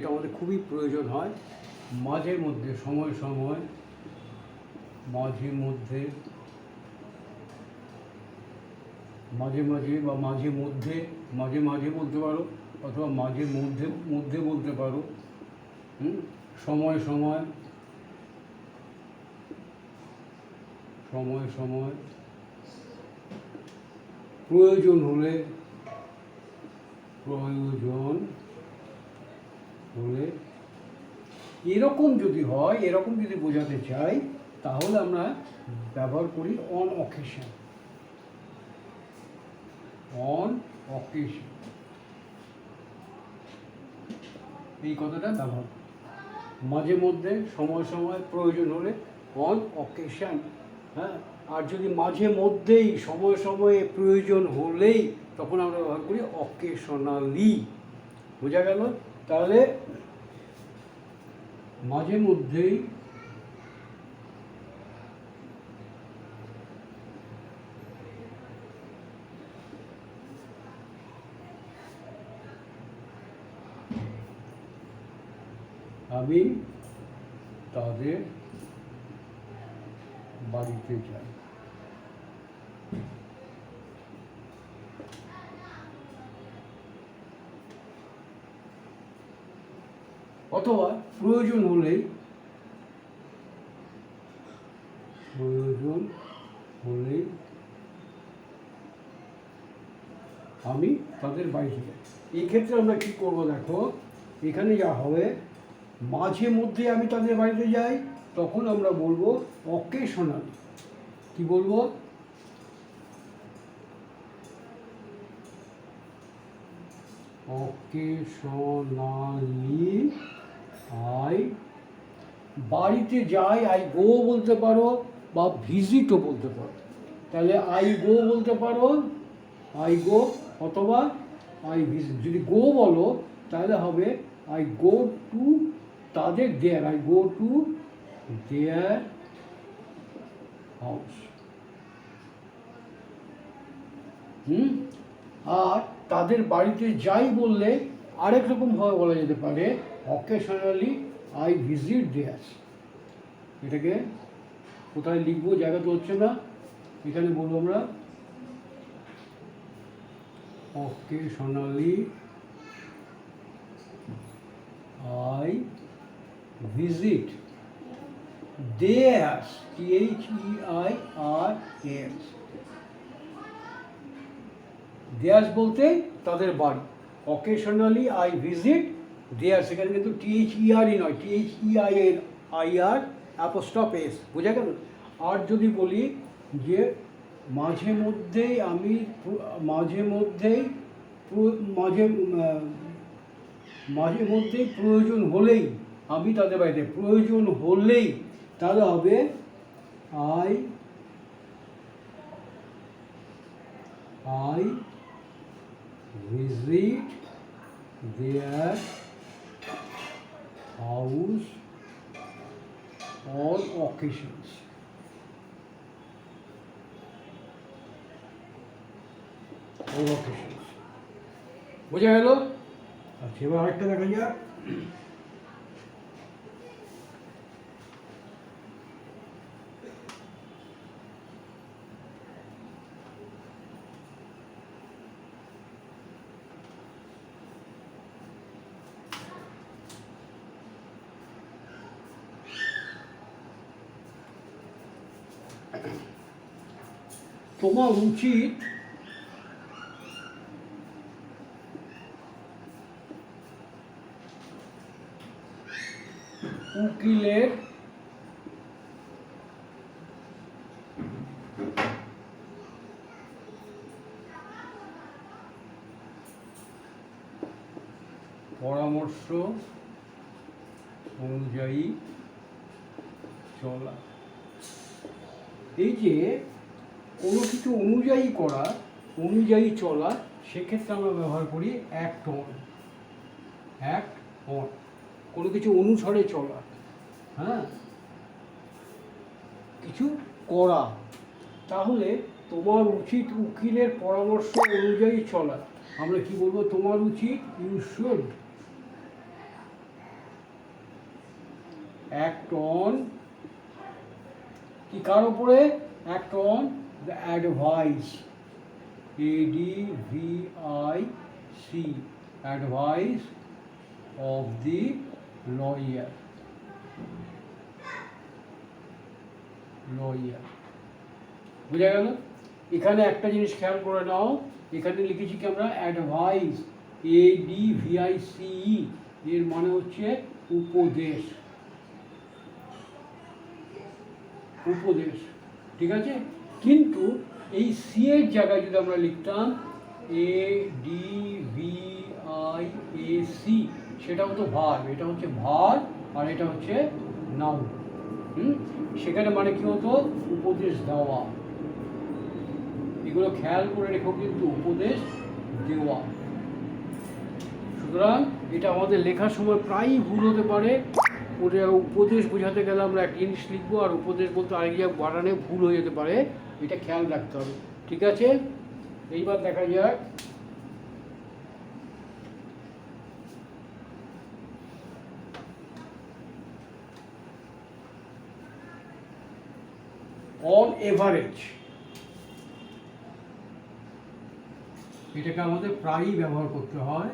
এটা আমাদের খুবই প্রয়োজন হয় মাঝে মধ্যে, সময় সময়, মাঝে মধ্যে, মাঝে মাঝে বা মাঝে মধ্যে, মাঝে মাঝে বলতে পারো অথবা মাঝে মধ্যে মধ্যে বলতে পারো। সময় সময়, সময় সময়, প্রয়োজন হলে, প্রয়োজন হলে, এরকম যদি হয়, এরকম যদি বোঝাতে চাই তাহলে আমরা ব্যবহার করি অন অকেশন। অন অকেশন এই কথাটা ব্যবহার করি। মাঝে মধ্যে, সময় সময়, প্রয়োজন হলে অন অকেশন। হ্যাঁ, আর যদি মাঝে মধ্যেই, সময় সময়ে, প্রয়োজন হলেই, তখন আমরা ব্যবহার করি অকেশনালি। বোঝা গেল? তাহলে মাঝে মধ্যেই আমি তাদের বাড়িতে যাই। অথবা প্রয়োজন হলেই, প্রয়োজন হলেই আমি তাদের বাড়িতে যাই। এই ক্ষেত্রে আমরা কী করবো দেখো, এখানে যা হবে, মাঝে মধ্যে আমি তাদের বাড়িতে যাই, তখন আমরা বলবো অকেশনালি। কি বলবো? অকেশনালি আই বাড়িতে যাই, আই গো বলতে পারো বা ভিজিটও বলতে পারো। তাহলে আই গো বলতে পারো, আই গো, অথবা আই ভিজিট। যদি গো বলো তাহলে হবে আই গো টু তাদের there, I go to there house. আর তাদের বাড়িতে যাই বললে আরেক রকমভাবে বলা যেতে পারে, অকেশনালি আই ভিজিট দেয়ার। এটাকে কোথায় লিখবো, জায়গা তো হচ্ছে না, এখানে বলবো আমরা occasionally I visit there, THEIRS। Theirs বলতে তাদের বাড়ি, অকেশনালি আই ভিজিট দেয়ার্স। সেখানে কিন্তু THERE নয়, THEIR অ্যাপোস্ট্রফ S। বোঝা গেল? আর যদি বলি যে মাঝে মধ্যেই আমি, মাঝে মধ্যেই, মাঝে মধ্যেই, প্রয়োজন হলেই আমি তাদের বাড়িতে, প্রয়োজন হলেই, তাহলে হবে I visit their house on occasions. On occasions. বোঝা গেল? আচ্ছা, এবার আরেকটা দেখা যাক। তোমার উচিত উকিলের পরামর্শ অনুযায়ী চলা। এই যে কোনো কিছু অনুযায়ী করা, অনুযায়ী চলা, সেক্ষেত্রে আমরা ব্যবহার করি অ্যাক্ট অন। অ্যাক্ট অন, কোনো কিছু অনুসারে চলা। হ্যাঁ, কিছু করা। তাহলে তোমার উচিত উকিলের পরামর্শ অনুযায়ী চলা। আমরা কি বলবো? তোমার উচিত, ইউ শুড অ্যাক্ট অন, কি কার উপরে? Act on the advice, ADVIC, advice of the lawyer, বুঝা গেল? এখানে একটা জিনিস খেয়াল করে নাও, এখানে লিখেছি কি আমরা অ্যাডভাইস, ADVICE, এর মানে হচ্ছে উপদেশ, উপদেশ, ঠিক আছে? কিন্তু এই সি এর জায়গায় যদি আমরা লিখতাম ADVIAC, সেটা হতো ভার্ব, এটা হচ্ছে ভার্ব আর এটা হচ্ছে নাউন। সেখানে মানে কি হতো? উপদেশ দেওয়া। এগুলো খেয়াল করে রেখো কিন্তু, উপদেশ দেওয়া। সুতরাং এটা আমাদের লেখার সময় প্রায়ই ভুল হতে পারে। উপদেশ বোঝাতে গেলে আমরা একটা জিনিস লিখবো, আর উপদেশ বলতে আরেক জায়গায় বানানে ভুল হয়ে যেতে পারে, এটা খেয়াল রাখতে হবে, ঠিক আছে? এইবার দেখা যাক অন এভারেজ, এটাকে আমাদের প্রায়ই ব্যবহার করতে হয়।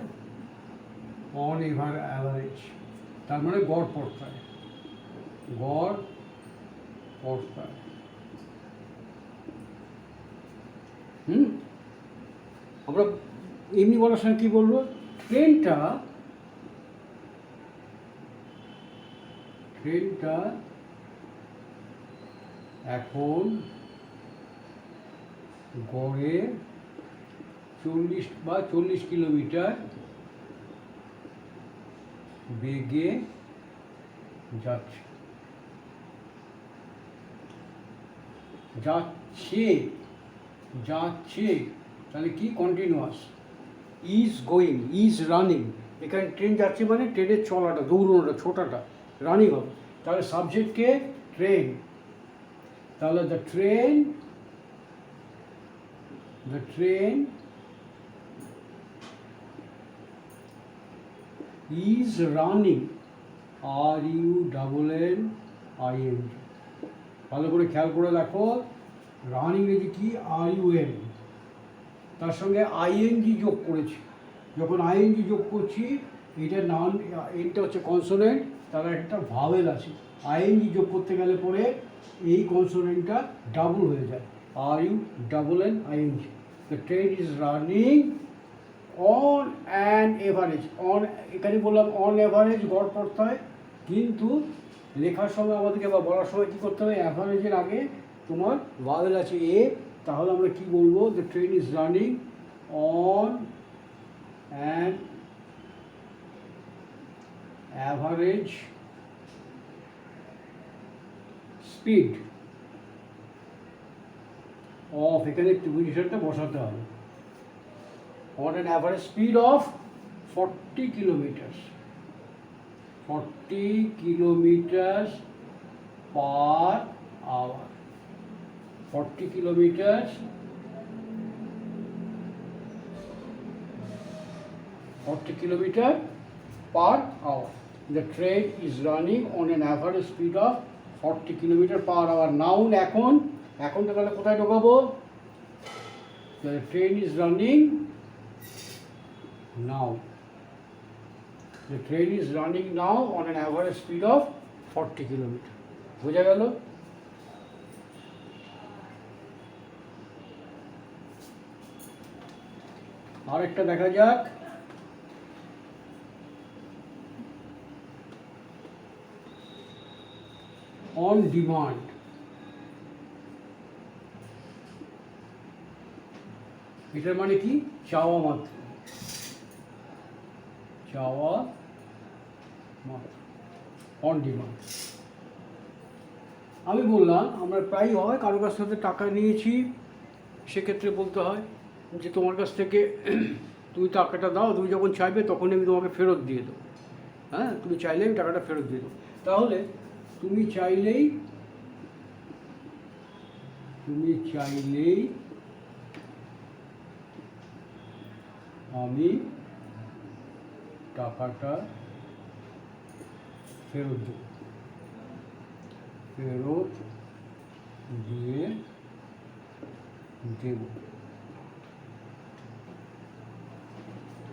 অন অ্যাভারেজ তার মানে গড় পড়তায়, গড় পড়তায়। আমরা এমনি বলার সময় কী বলবো? ট্রেনটা এখন গড়ে 40 কিলোমিটার বেগে যাচ্ছে, তাহলে কি? Continuous. Is going, is running, এখানে ট্রেন যাচ্ছে মানে ট্রেনের চলাটা, দৌড়ানোটা, ছোটাটা রানিং হবে। তাহলে সাবজেক্টকে ট্রেন, তাহলে the train is running, RUNNING। ভালো করে খেয়াল করে দেখো, রানিং এ কি? RUN, তার সঙ্গে ING যোগ করেছি। যখন ING যোগ করছি, এটা নাউন, এটা হচ্ছে কনসোনেন্ট, তার একটা ভাওয়েল আছে। ING যোগ করতে গেলে পরে এই কনসোনেন্টটা ডাবল হয়ে যায়, RUNNING। The train is running on an average, on, এখানে বললাম অন এভারেজ গড় পড়তে হয়, কিন্তু লেখার সময় আমাদেরকে বা বলার সময় কী করতে হবে? অ্যাভারেজের আগে তোমার ভাওয়েল আছে এ, তাহলে আমরা কি বলবো? The train is running on an average speed of, এখানে প্রিপোজিশনটা বসাতে হবে, on an average speed of 40 kilometers, 40 kilometers per hour, 40 kilometers per hour. The train is running on an average speed of 40 kilometers per hour. Noun এখনটা তাহলে কোথায় ঢোকাবো? The train is running now. The train is running now on an average speed of 40 kilometers. বোঝা গেল? আরেকটা দেখা যাক, on demand. এটার মানে কি? চাওয়া মাত্র, অন ডিমান্ড। আমি বললাম আমরা প্রায় হয় কারো কাছ থেকে টাকা নিয়েছি, সেক্ষেত্রে বলতে হয় যে তোমার কাছ থেকে তুমি টাকাটা দাও, তুমি যখন চাইবে তখনই আমি তোমাকে ফেরত দিয়ে দেবো। হ্যাঁ, তুমি চাইলে আমি টাকাটা ফেরত দিয়ে দেবো। তাহলে তুমি চাইলেই আমি টাকাটা ফেরত দেব। ফেরত দিয়ে দেব।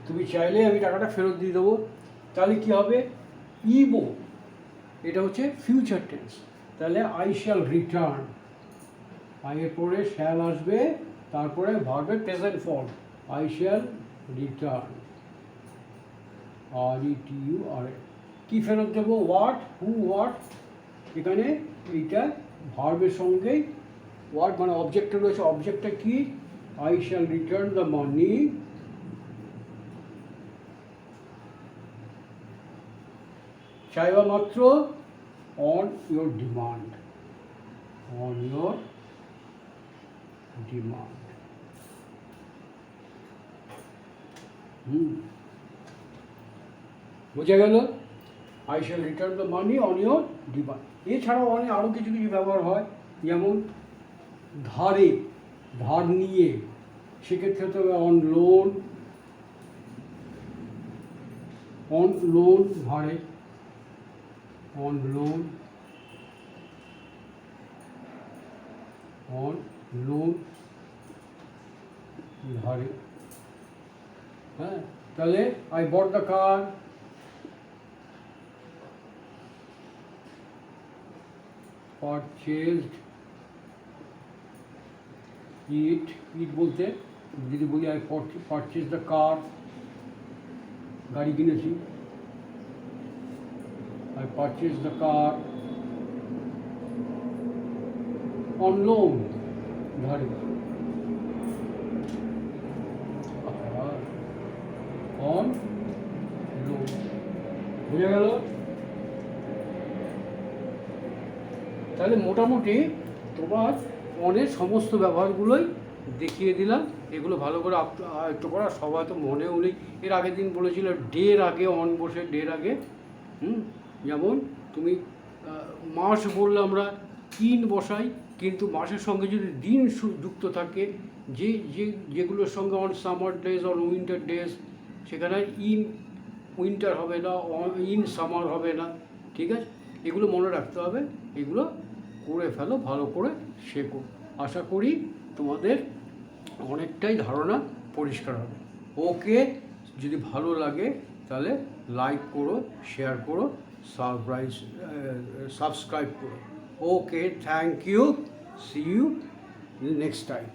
তুমি চাইলে আমি টাকাটা ফেরত দিয়ে দেবো। তাহলে কি হবে? ইবো, এটা হচ্ছে ফিউচার টেন্স। তাহলে আই শ্যাল রিটার্ন, আই এর পরে শ্যাল আসবে, তারপরে ভার্বের present form, I shall return, RETURN। কি ফেরত দেবো? What, who, what. এখানে এইটা ভার্বের সঙ্গেই হোয়াট মানে অবজেক্টটা রয়েছে। অবজেক্টটা কি? I shall return the money চাইবা মাত্র on your demand, on your demand. বোঝা গেল? I shall return the money on your demand. এছাড়াও অনেক আরও কিছু কিছু ব্যবহার হয়, যেমন ধারে, ধার নিয়ে, সেক্ষেত্রে হতে হবে অন লোন, অন লোন ধারে, অন লোন, অন লোন ধারে। হ্যাঁ, তাহলে I bought the car, purchased it, it বলতে যদি বলি আই পারচেজ দ্য কার, গাড়ি কিনেছি, I purchase the car on loan ধারে, অন লোন। বুঝে গেল? তাহলে মোটামুটি তোমার অনের সমস্ত ব্যবহারগুলোই দেখিয়ে দিলাম। এগুলো ভালো করে আয়ত্ত করা, সবাই তো মনেও নেই। এর আগের দিন বলেছিল ডের আগে অন বসে, ডের আগে। যেমন তুমি মাস বললে আমরা ইন বসাই, কিন্তু মাসের সঙ্গে যদি দিন যুক্ত থাকে, যেগুলোর সঙ্গে on summer days, on winter days, সেখানে ইন উইন্টার হবে না, ইন সামার হবে না। ঠিক আছে? এগুলো মনে রাখতে হবে, এগুলো করে ফেলো, ভালো করে শেখো। আশা করি তোমাদের অনেকটাই ধারণা পরিষ্কার হবে। ওকে, যদি ভালো লাগে তাহলে লাইক করো, শেয়ার করো, সাবস্ক্রাইব করো। Okay, thank you, see you next time.